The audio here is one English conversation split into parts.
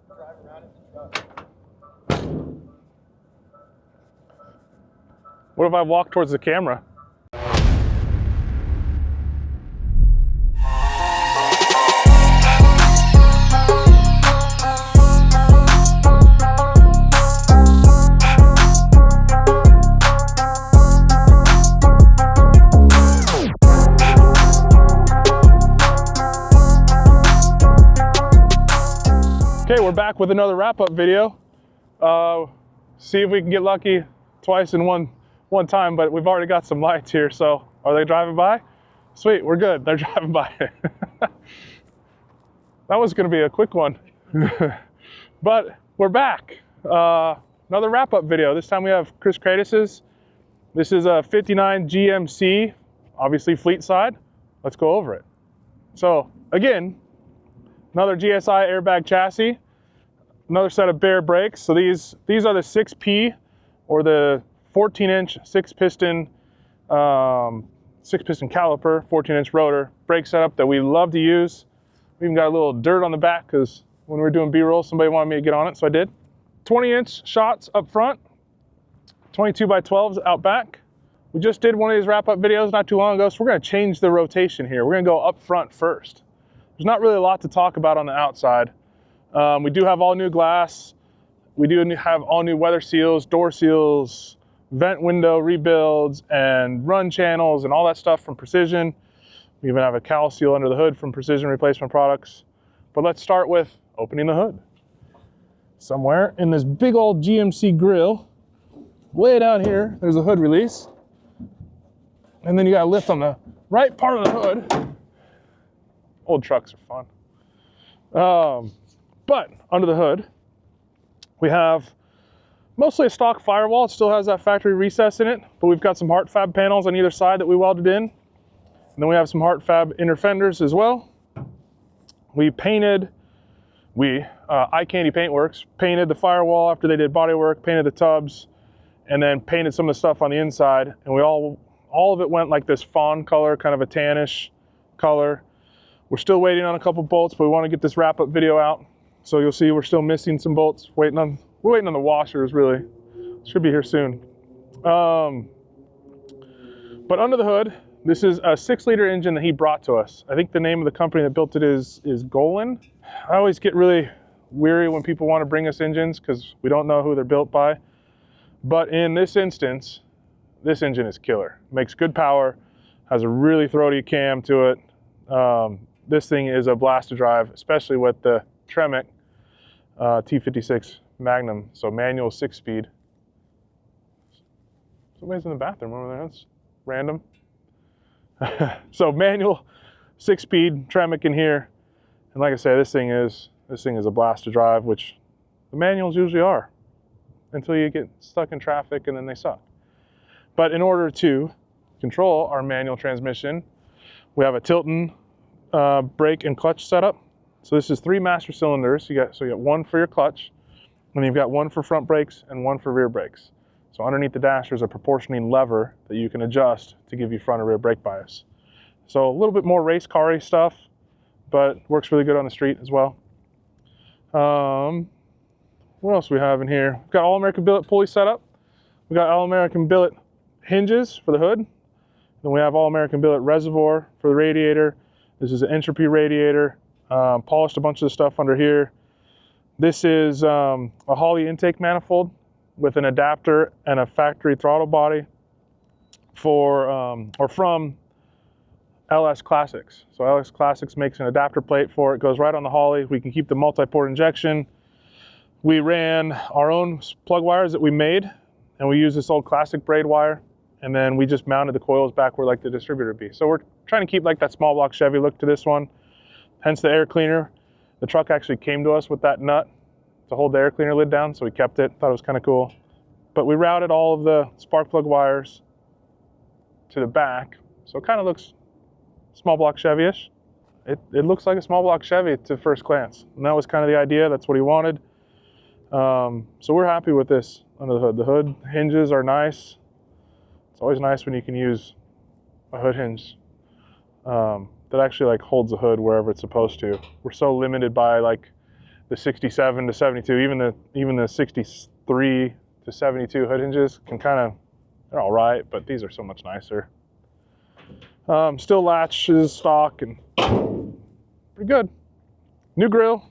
drive around in the truck. What if I walk towards the camera? Okay, we're back with another wrap-up video. See if we can get lucky twice in one time, but we've already got some lights here, so are they driving by? Sweet, we're good, they're driving by. That was gonna be a quick one. But we're back. Another wrap-up video. This time we have Chris Kratis's. This is a 59 GMC, obviously fleet side. Let's go over it. So again, another GSI airbag chassis, another set of bare brakes. So these are the 6P, or the 14-inch six-piston caliper, 14-inch rotor brake setup that we love to use. We even got a little dirt on the back because when we were doing B-roll, somebody wanted me to get on it, so I did. 20-inch shots up front, 22 by 12s out back. We just did one of these wrap-up videos not too long ago, so we're going to change the rotation here. We're going to go up front first. There's not really a lot to talk about on the outside. We do have all new glass. We do have all new weather seals, door seals, vent window rebuilds, and run channels, and all that stuff from Precision. We even have a cowl seal under the hood from Precision Replacement Products. But let's start with opening the hood. Somewhere in this big old GMC grill, way down here, there's a hood release. And then you gotta lift on the right part of the hood. Old trucks are fun. But under the hood, we have mostly a stock firewall. It still has that factory recess in it, but we've got some Heart Fab panels on either side that we welded in. And then we have some Heart Fab inner fenders as well. We painted, Eye Candy Paintworks, painted the firewall after they did body work, painted the tubs, and then painted some of the stuff on the inside. And we all of it went like this fawn color, kind of a tannish color. We're still waiting on a couple bolts, but we want to get this wrap-up video out. So you'll see we're still missing some bolts. We're waiting on the washers, really. Should be here soon. But under the hood, this is a 6-liter engine that he brought to us. I think the name of the company that built it is Golan. I always get really weary when people want to bring us engines because we don't know who they're built by. But in this instance, this engine is killer. Makes good power, has a really throaty cam to it. This thing is a blast to drive, especially with the Tremec T56 Magnum, so manual 6-speed. Somebody's in the bathroom over there, that's random. So manual 6-speed Tremec in here, and like I say, this thing is a blast to drive, which the manuals usually are, until you get stuck in traffic and then they suck. But in order to control our manual transmission, we have a Tilton brake and clutch setup. So this is 3 master cylinders. You got one for your clutch, and you've got one for front brakes and one for rear brakes. So underneath the dash, there's a proportioning lever that you can adjust to give you front or rear brake bias. So a little bit more race car-y stuff, but works really good on the street as well. What else do we have in here? We've got all-American billet pulley setup. We've got all-American billet hinges for the hood. Then we have all-American billet reservoir for the radiator. This is an entropy radiator. Polished a bunch of the stuff under here. This is a Holley intake manifold with an adapter and a factory throttle body from LS Classics. So LS Classics makes an adapter plate for it. Goes right on the Holley. We can keep the multi-port injection. We ran our own plug wires that we made, and we used this old classic braid wire, and then we just mounted the coils back where like the distributor would be. So we're trying to keep like that small block Chevy look to this one. Hence the air cleaner. The truck actually came to us with that nut to hold the air cleaner lid down, so we kept it. Thought it was kind of cool. But we routed all of the spark plug wires to the back, so it kind of looks small block Chevy-ish. It looks like a small block Chevy to first glance, and that was kind of the idea. That's what he wanted. So we're happy with this under the hood. The hood hinges are nice. It's always nice when you can use a hood hinge that actually like holds the hood wherever it's supposed to. We're so limited by like the 67 to 72, even the 63 to 72 hood hinges can kind of, they're all right, but these are so much nicer. Still latches stock and pretty good. New grill,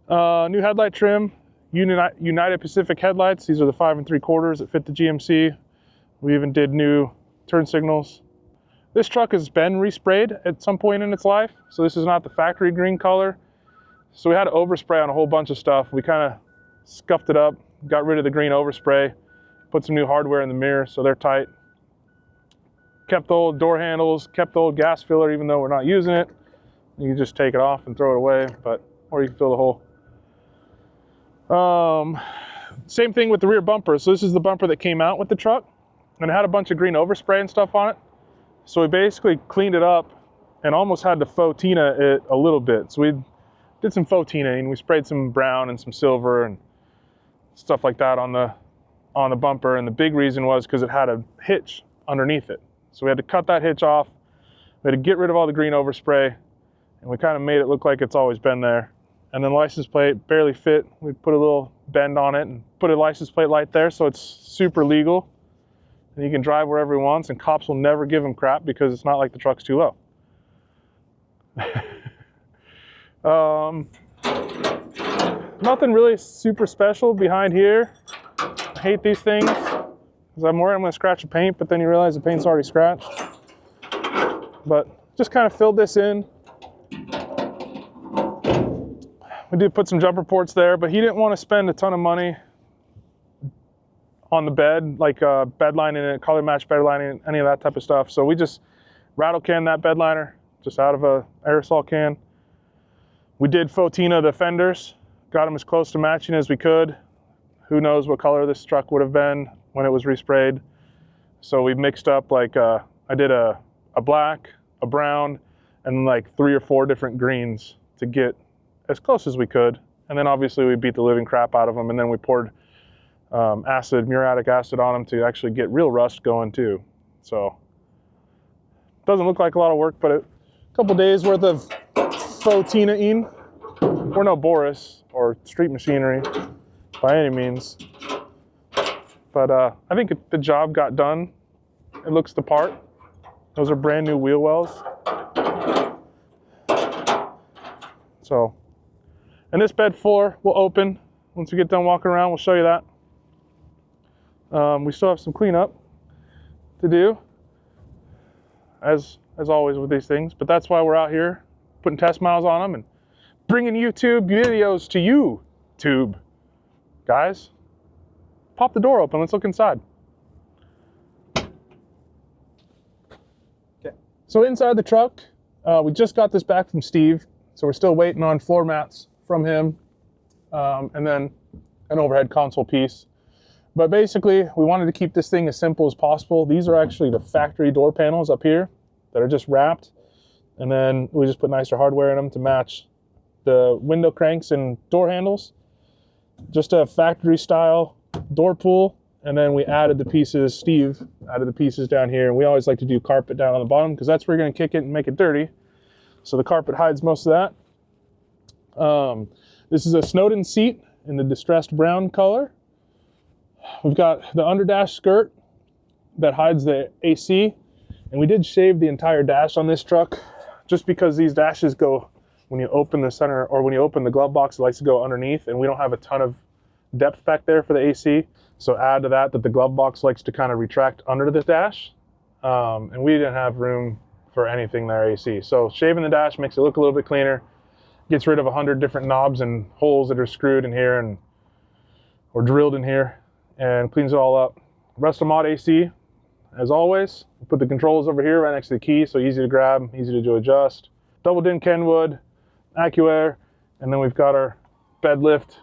new headlight trim, United Pacific headlights. These are the 5 3/4 that fit the GMC. We even did new turn signals. This truck has been resprayed at some point in its life, so this is not the factory green color. So we had to overspray on a whole bunch of stuff. We kind of scuffed it up, got rid of the green overspray, put some new hardware in the mirrors so they're tight. Kept the old door handles, kept the old gas filler even though we're not using it. You can just take it off and throw it away, or you can fill the hole. Same thing with the rear bumper. So this is the bumper that came out with the truck, and it had a bunch of green overspray and stuff on it. So we basically cleaned it up and almost had to faux tina it a little bit. So we did some faux tinaing. We sprayed some brown and some silver and stuff like that on the bumper. And the big reason was because it had a hitch underneath it. So we had to cut that hitch off. We had to get rid of all the green overspray, and we kind of made it look like it's always been there. And then license plate barely fit. We put a little bend on it and put a license plate light there so it's super legal. And you can drive wherever he wants, and cops will never give him crap because it's not like the truck's too low. Nothing really super special behind here. I hate these things because I'm worried I'm going to scratch the paint, but then you realize the paint's already scratched. But just kind of filled this in. We did put some jumper ports there, but he didn't want to spend a ton of money on the bed, like bed lining it, color match bed lining, any of that type of stuff. So we just rattle canned that bed liner just out of a aerosol can. We did faux tina the fenders, got them as close to matching as we could. Who knows what color this truck would have been when it was resprayed. So we mixed up like, I did a black, a brown, and like 3 or 4 different greens to get as close as we could. And then obviously we beat the living crap out of them, and then we poured muriatic acid on them to actually get real rust going too. So doesn't look like a lot of work, but a couple days worth of faux tina-ing. We're no Boris or Street Machinery by any means, but I think the job got done. It looks the part. Those are brand new wheel wells. So, and this bed floor will open once we get done walking around. We'll show you that. We still have some cleanup to do, as always with these things, but that's why we're out here putting test miles on them and bringing YouTube videos to you, Tube. Guys, pop the door open. Let's look inside. Okay. So inside the truck, we just got this back from Steve, so we're still waiting on floor mats from him, and then an overhead console piece. But basically, we wanted to keep this thing as simple as possible. These are actually the factory door panels up here that are just wrapped, and then we just put nicer hardware in them to match the window cranks and door handles. Just a factory style door pull, and then we added the pieces, Steve added the pieces down here, and we always like to do carpet down on the bottom because that's where you're going to kick it and make it dirty. So the carpet hides most of that. This is a Snowden seat in the distressed brown color. We've got the underdash skirt that hides the AC, and we did shave the entire dash on this truck just because these dashes go, when you open the center, or when you open the glove box, it likes to go underneath, and we don't have a ton of depth back there for the AC. So add to that the glove box likes to kind of retract under the dash, and we didn't have room for anything there AC. So shaving the dash makes it look a little bit cleaner, gets rid of 100 different knobs and holes that are screwed in here or drilled in here, and cleans it all up. Rust-O-Mod AC, as always. We put the controls over here right next to the key, so easy to grab, easy to adjust. Double din Kenwood, AccuAir, and then we've got our bed lift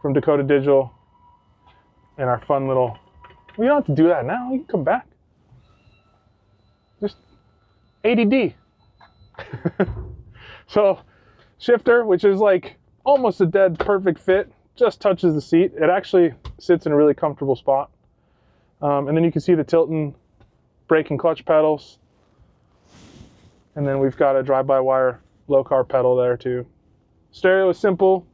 from Dakota Digital, and our fun little, well, you don't have to do that now, you can come back. Just ADD. So, shifter, which is like almost a dead perfect fit, just touches the seat. It actually sits in a really comfortable spot. And then you can see the tilting brake and clutch pedals. And then we've got a drive-by-wire low car pedal there too. Stereo is simple.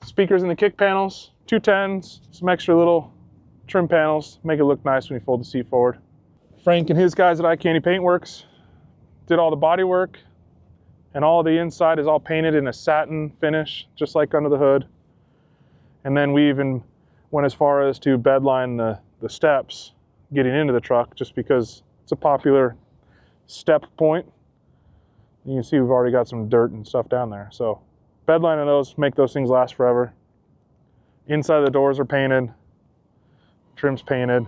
Speakers in the kick panels, 210s, some extra little trim panels, make it look nice when you fold the seat forward. Frank and his guys at Eye Candy Paintworks did all the body work, and all the inside is all painted in a satin finish, just like under the hood. And then we even went as far as to bedline the steps getting into the truck, just because it's a popular step point. You can see we've already got some dirt and stuff down there. So bedlining those, make those things last forever. Inside the doors are painted, trim's painted.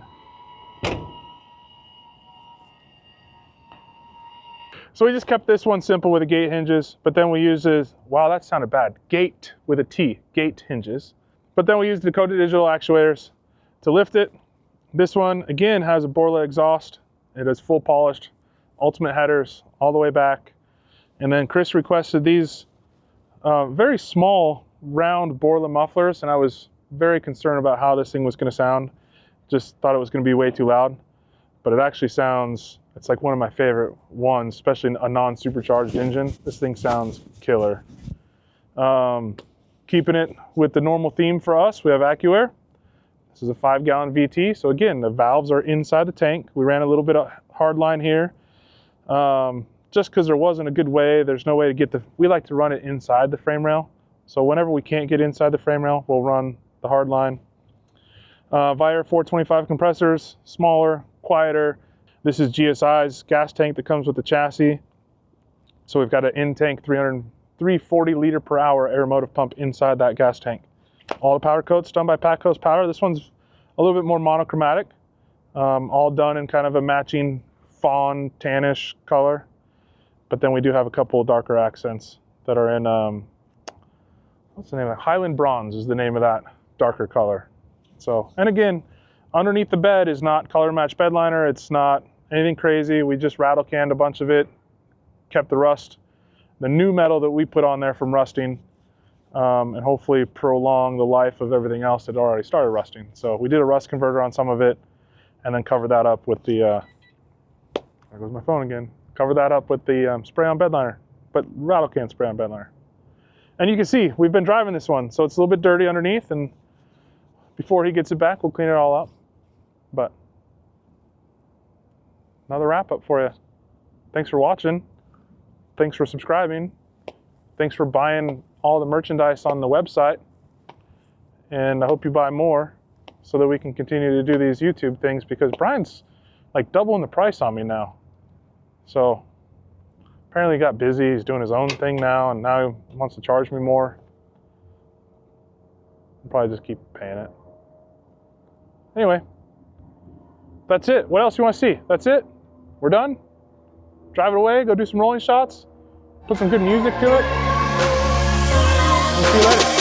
So we just kept this one simple with the gate hinges, but then we used this, wow, that sounded bad, gate with a T, gate hinges. But then we used the Dakota Digital actuators to lift it. This one, again, has a Borla exhaust. It is full polished, ultimate headers all the way back. And then Chris requested these very small, round Borla mufflers, and I was very concerned about how this thing was gonna sound. Just thought it was gonna be way too loud, but it actually sounds, it's like one of my favorite ones, especially a non-supercharged engine. This thing sounds killer. Keeping it with the normal theme for us, we have AccuAir. This is a 5-gallon VT. So again, the valves are inside the tank. We ran a little bit of hard line here. Just because there wasn't a good way, there's no way to get we like to run it inside the frame rail. So whenever we can't get inside the frame rail, we'll run the hard line. Viair 425 compressors, smaller, quieter. This is GSI's gas tank that comes with the chassis. So we've got an in-tank 340 liter per hour aeromotive pump inside that gas tank. All the powder coats done by Pack Coast Powder. This one's a little bit more monochromatic, all done in kind of a matching fawn tannish color. But then we do have a couple of darker accents that are in, what's the name of it? Highland Bronze is the name of that darker color. So, and again, underneath the bed is not color match bed liner. It's not anything crazy. We just rattle canned a bunch of it, kept the rust, the new metal that we put on there from rusting, and hopefully prolong the life of everything else that already started rusting. So we did a rust converter on some of it, and then covered that up with the, there goes my phone again. Cover that up with the spray-on bed liner, but rattle can spray-on bed liner. And you can see, we've been driving this one, so it's a little bit dirty underneath, and before he gets it back, we'll clean it all up. But another wrap-up for you. Thanks for watching. Thanks for subscribing. Thanks for buying all the merchandise on the website. And I hope you buy more so that we can continue to do these YouTube things, because Brian's like doubling the price on me now. So apparently he got busy, he's doing his own thing now, and now he wants to charge me more. I'll probably just keep paying it. Anyway, that's it. What else you want to see? That's it. We're done. Drive it away, go do some rolling shots, put some good music to it. We'll see you later.